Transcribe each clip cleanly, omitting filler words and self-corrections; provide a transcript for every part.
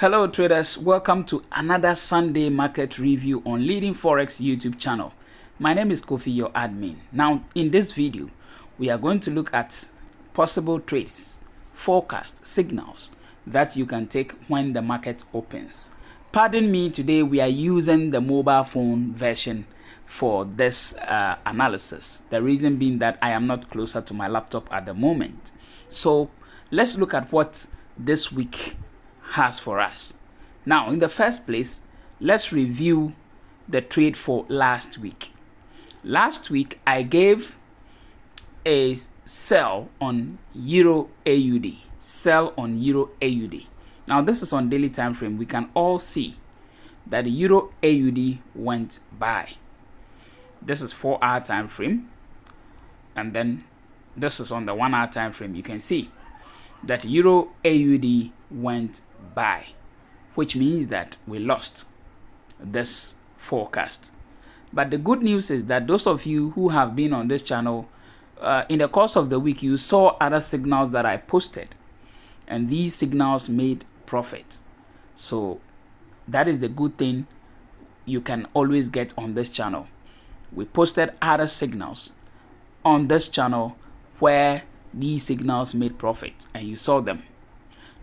Hello traders, welcome to another Sunday market review on Leading Forex YouTube channel. My name is Kofi, your admin. Now in this video, we are going to look at possible trades, forecast, signals that you can take when the market opens. Pardon me, today we are using the mobile phone version for this analysis. The reason being that I am not closer to my laptop at the moment. So let's look at what this week has for us. Now, in the first place, let's review the trade for last week. Last week, I gave a sell on Euro AUD. Sell on Euro AUD. Now, this is on daily time frame. We can all see that the Euro AUD went buy. This is 4-hour time frame, and then this is on the 1-hour time frame. You can see that Euro AUD went buy, which means that we lost this forecast. But the good news is that those of you who have been on this channel in the course of the week, you saw other signals that I posted, and these signals made profit. So that is the good thing you can always get on this channel. We posted other signals on this channel where these signals made profit, and you saw them.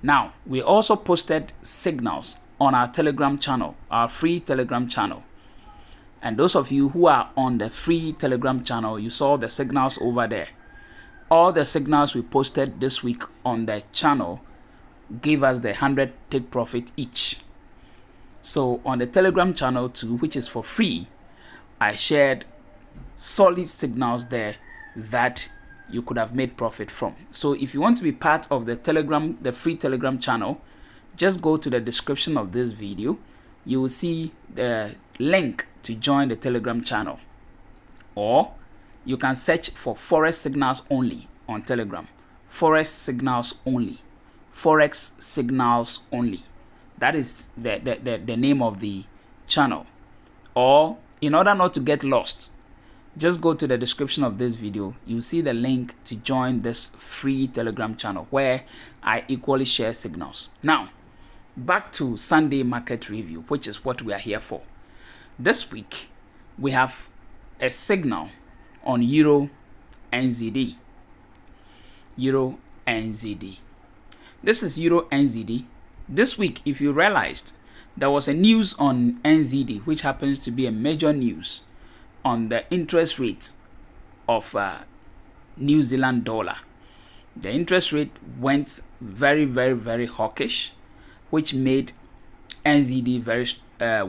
Now, we also posted signals on our Telegram channel, our free Telegram channel. And those of you who are on the free Telegram channel, you saw the signals over there. All the signals we posted this week on the channel gave us the 100 take profit each. So on the Telegram channel too, which is for free, I shared solid signals there that you could have made profit from. So if you want to be part of the Telegram, the free Telegram channel, just go to the description of this video. You will see the link to join the Telegram channel, or you can search for Forex signals only on Telegram. Forex signals only. Forex signals only. That is the name of the channel. Or in order not to get lost, just go to the description of this video. You'll see the link to join this free Telegram channel where I equally share signals. Now, back to Sunday market review, which is what we are here for. This week, we have a signal on EURNZD. EURNZD. This is EURNZD. This week, if you realized, there was a news on NZD, which happens to be a major news on the interest rate of New Zealand dollar. The interest rate went very hawkish, which made NZD very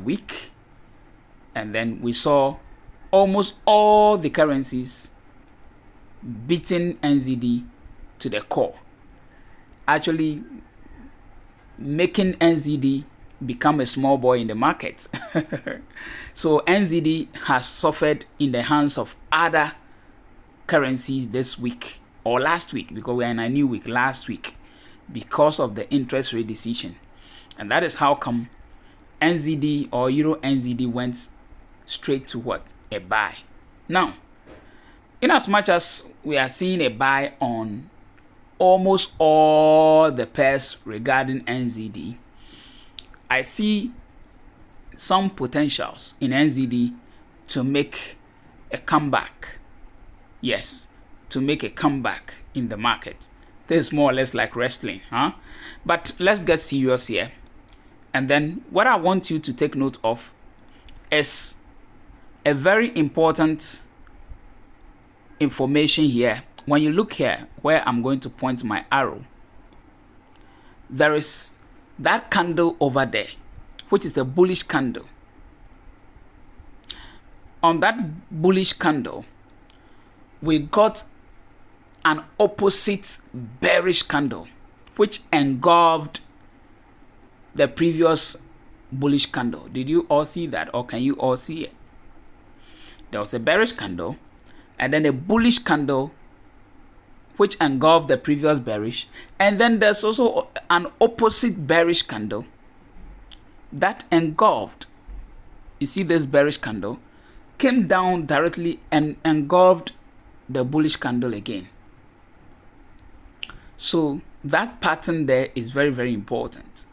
weak. And then we saw almost all the currencies beating NZD to the core, actually making NZD become a small boy in the market. So NZD has suffered in the hands of other currencies this week or last week, because we're in a new week, last week, because of the interest rate decision. And that is how come NZD or EURNZD went straight to what? A buy. Now, in as much as we are seeing a buy on almost all the pairs regarding NZD, I see some potentials in NZD to make a comeback. Yes, to make a comeback in the market. This is more or less like wrestling, huh? But let's get serious here. And then what I want you to take note of is a very important information here. When you look here, where I'm going to point my arrow, there is that candle over there, which is a bullish candle. On that bullish candle, we got an opposite bearish candle, which engulfed the previous bullish candle. Did you all see that, or can you all see it? There was a bearish candle, and then a bullish candle which engulfed the previous bearish, and then there's also an opposite bearish candle that engulfed. You see, this bearish candle came down directly and engulfed the bullish candle again. So that pattern there is very important.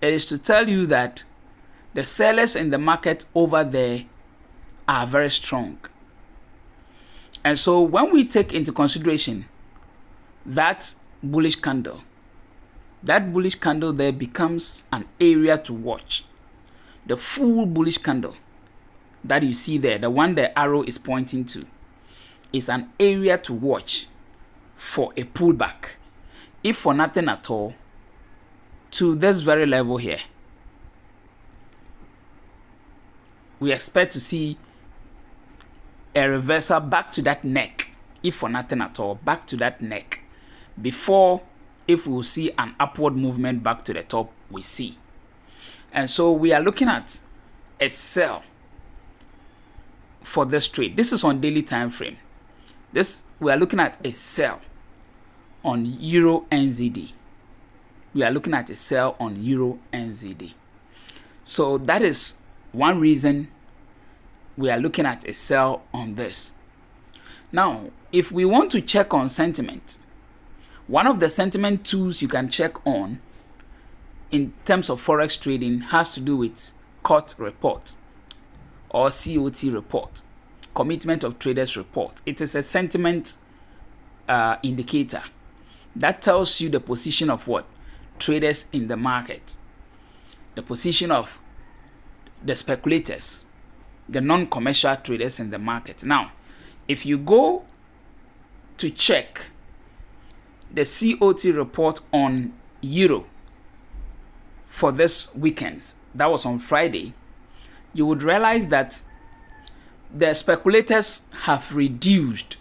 It is to tell you that the sellers in the market over there are very strong. And so when we take into consideration that bullish candle there becomes an area to watch. The full bullish candle that you see there, the one the arrow is pointing to, is an area to watch for a pullback, if for nothing at all, to this very level here. We expect to see a reversal back to that neck, if for nothing at all, back to that neck, before, if we will see an upward movement back to the top, we see. And so we are looking at a sell for this trade. This is on daily time frame. We are looking at a sell on EURNZD. We are looking at a sell on EURNZD. So that is one reason we are looking at a sell on this. Now, if we want to check on sentiment, one of the sentiment tools you can check on in terms of Forex trading has to do with COT report or COT report, Commitment of Traders report. It is a sentiment indicator that tells you the position of what? Traders in the market, the position of the speculators, the non-commercial traders in the market. Now, if you go to check the COT report on Euro for this weekend, that was on Friday, you would realize that the speculators have reduced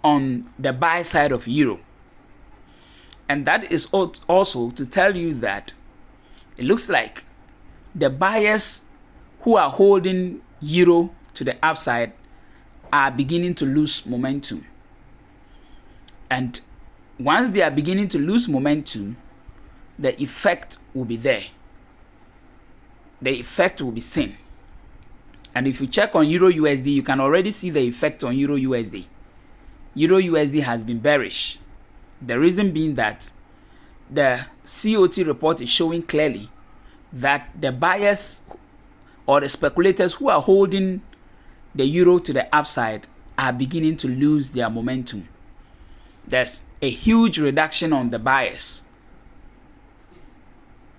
on the buy side of Euro. And that is also to tell you that it looks like the buyers who are holding Euro to the upside are beginning to lose momentum. And once they are beginning to lose momentum, the effect will be there. The effect will be seen. And if you check on Euro USD, you can already see the effect on Euro USD. Euro USD has been bearish. The reason being that the COT report is showing clearly that the buyers or the speculators who are holding the Euro to the upside are beginning to lose their momentum. There's a huge reduction on the buyers.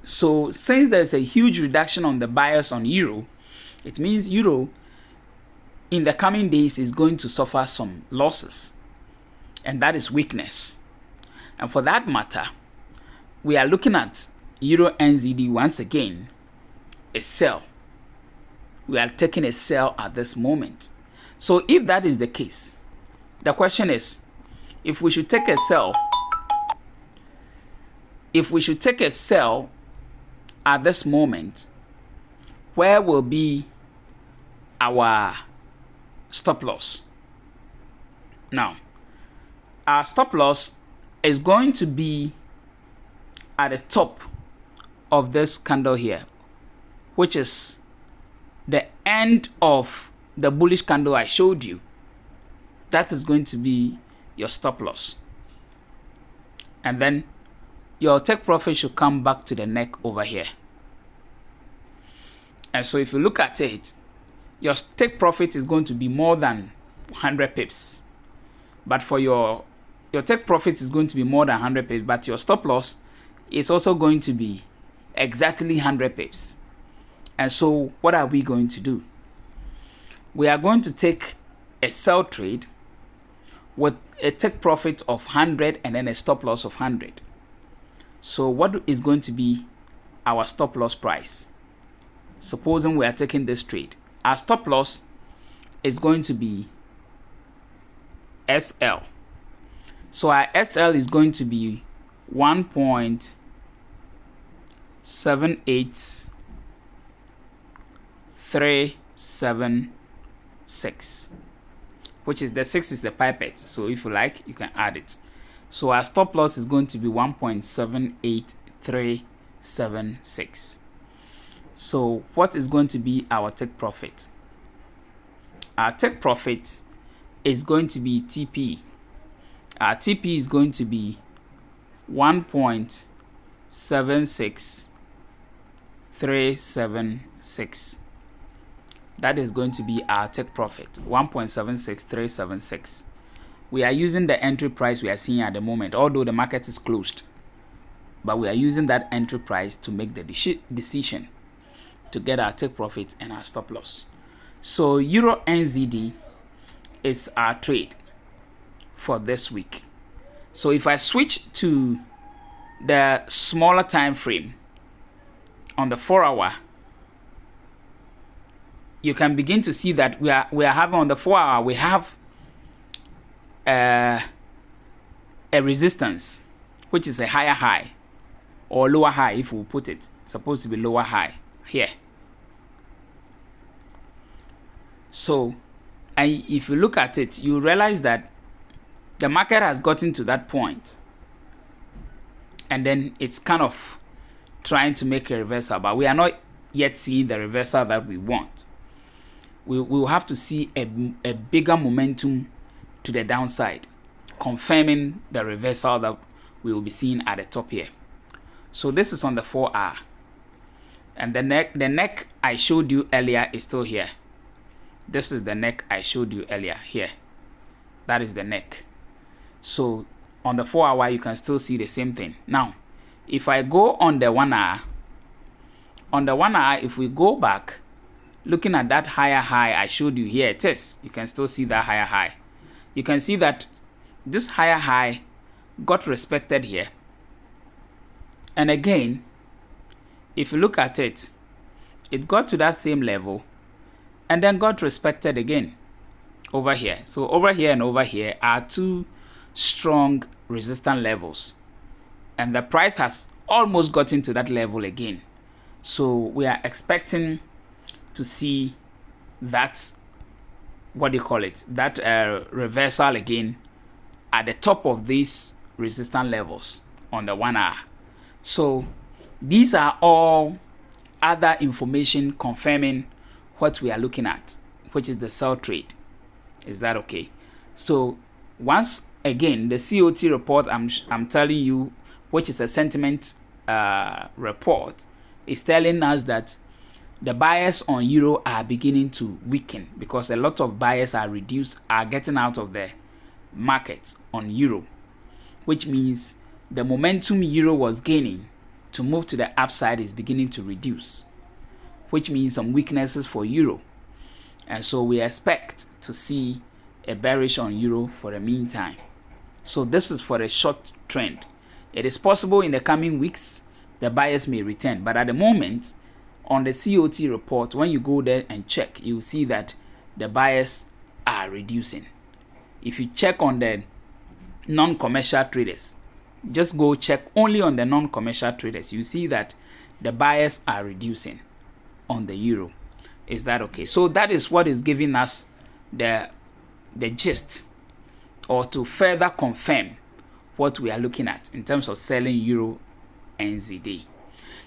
So since there's a huge reduction on the buyers on Euro, it means Euro in the coming days is going to suffer some losses. And that is weakness. And for that matter, we are looking at EURNZD once again, a sell. We are taking a sell at this moment. So if that is the case, the question is, if we should take a sell at this moment, where will be our stop loss? Now, our stop loss is going to be at the top of this candle here, which is the end of the bullish candle I showed you. That is going to be your stop loss. And then your take profit should come back to the neck over here. And so if you look at it, your take profit is going to be more than 100 pips. But for your take profit is going to be more than 100 pips, but your stop loss is also going to be exactly 100 pips. And so what are we going to do? We are going to take a sell trade with a take profit of 100 and then a stop loss of 100. So what is going to be our stop loss price? Supposing we are taking this trade, our stop loss is going to be SL. So our SL is going to be 1.78376, which is the 6 is the pipette. So if you like, you can add it. So our stop loss is going to be 1.78376. So what is going to be our take profit? Our take profit is going to be TP. Our TP is going to be 1.78376. 1.76376. That is going to be our take profit, 1.76376. We are using the entry price we are seeing at the moment, although the market is closed. But we are using that entry price to make the decision to get our take profit and our stop loss. So EURNZD is our trade for this week. So if I switch to the smaller time frame on the 4-hour, you can begin to see that we are having on the 4-hour, we have a resistance, which is a higher high or lower high. If we put it, it's supposed to be lower high here. So, and if you look at it, you realize that the market has gotten to that point, and then it's kind of trying to make a reversal, but we are not yet seeing the reversal that we want. We will have to see a bigger momentum to the downside, confirming the reversal that we will be seeing at the top here. So this is on the 4-hour, and the neck I showed you earlier is still here. This is the neck I showed you earlier here. That is the neck. So on the 4-hour, you can still see the same thing. Now, if I go on the 1-hour, if we go back, looking at that higher high I showed you here, it is. You can still see that higher high. You can see that this higher high got respected here. And again, if you look at it, it got to that same level and then got respected again over here. So over here and over here are two strong resistance levels, and the price has almost gotten to that level again. So we are expecting to see that, what do you call it, that reversal again at the top of these resistance levels on the 1-hour. So these are all other information confirming what we are looking at, which is the sell trade. Is that okay? So once again, the COT report I'm telling you, which is a sentiment report, is telling us that the buyers on euro are beginning to weaken because a lot of buyers are getting out of the market on euro, which means the momentum euro was gaining to move to the upside is beginning to reduce, which means some weaknesses for euro. And so we expect to see a bearish on euro for the meantime. So this is for a short trend. It is possible in the coming weeks the buyers may return, but at the moment on the COT report, when you go there and check, you will see that the buyers are reducing. If you check on the non-commercial traders, just go check only on the non-commercial traders, you see that the buyers are reducing on the euro. Is that okay? So that is what is giving us the gist, or to further confirm what we are looking at in terms of selling EURNZD.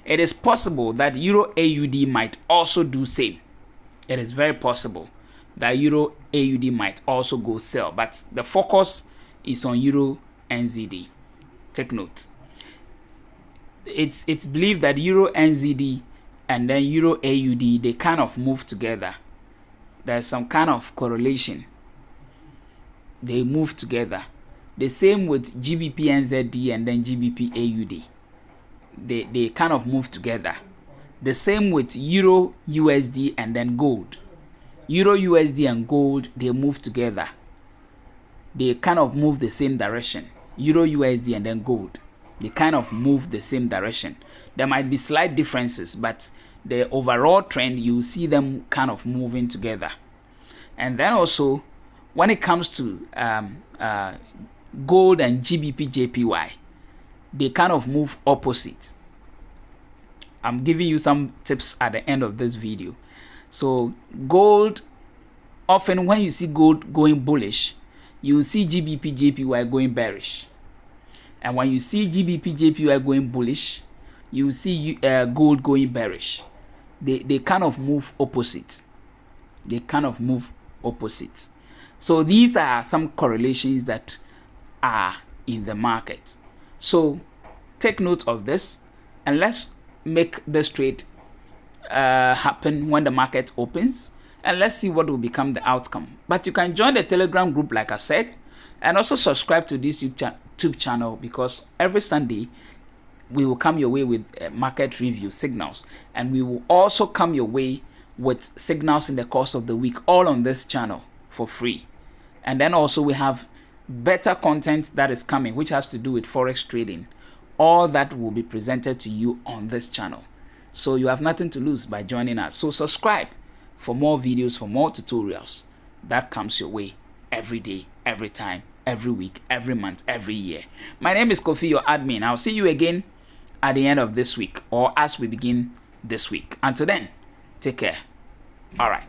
It is possible that Euro AUD might also do same. It is very possible that Euro AUD might also go sell, but the focus is on EURNZD. Take note. It's believed that EURNZD and then Euro AUD, they kind of move together. There's some kind of correlation. They move together. The same with GBP NZD and then GBP AUD. They kind of move together. The same with Euro USD and then gold. Euro USD and gold, they move together. They kind of move the same direction. Euro USD and then gold, they kind of move the same direction. There might be slight differences, but the overall trend, you see them kind of moving together. And then also, when it comes to gold and GBP JPY, they kind of move opposite. I'm giving you some tips at the end of this video. So gold, often when you see gold going bullish, you see GBP JPY going bearish. And when you see GBP JPY going bullish, you see gold going bearish. They kind of move opposite. They kind of move opposite. So these are some correlations that are in the market. So take note of this. and let's make this trade happen when the market opens, and let's see what will become the outcome. But you can join the Telegram group, like I said, and also subscribe to this YouTube channel, because every Sunday we will come your way with market review signals, and we will also come your way with signals in the course of the week, all on this channel for free. And then also we have better content that is coming, which has to do with forex trading. All that will be presented to you on this channel. So you have nothing to lose by joining us. So subscribe for more videos, for more tutorials that comes your way every day, every time, every week, every month, every year. My name is Kofi, your admin. I'll see you again at the end of this week, or as we begin this week. Until then, take care. All right.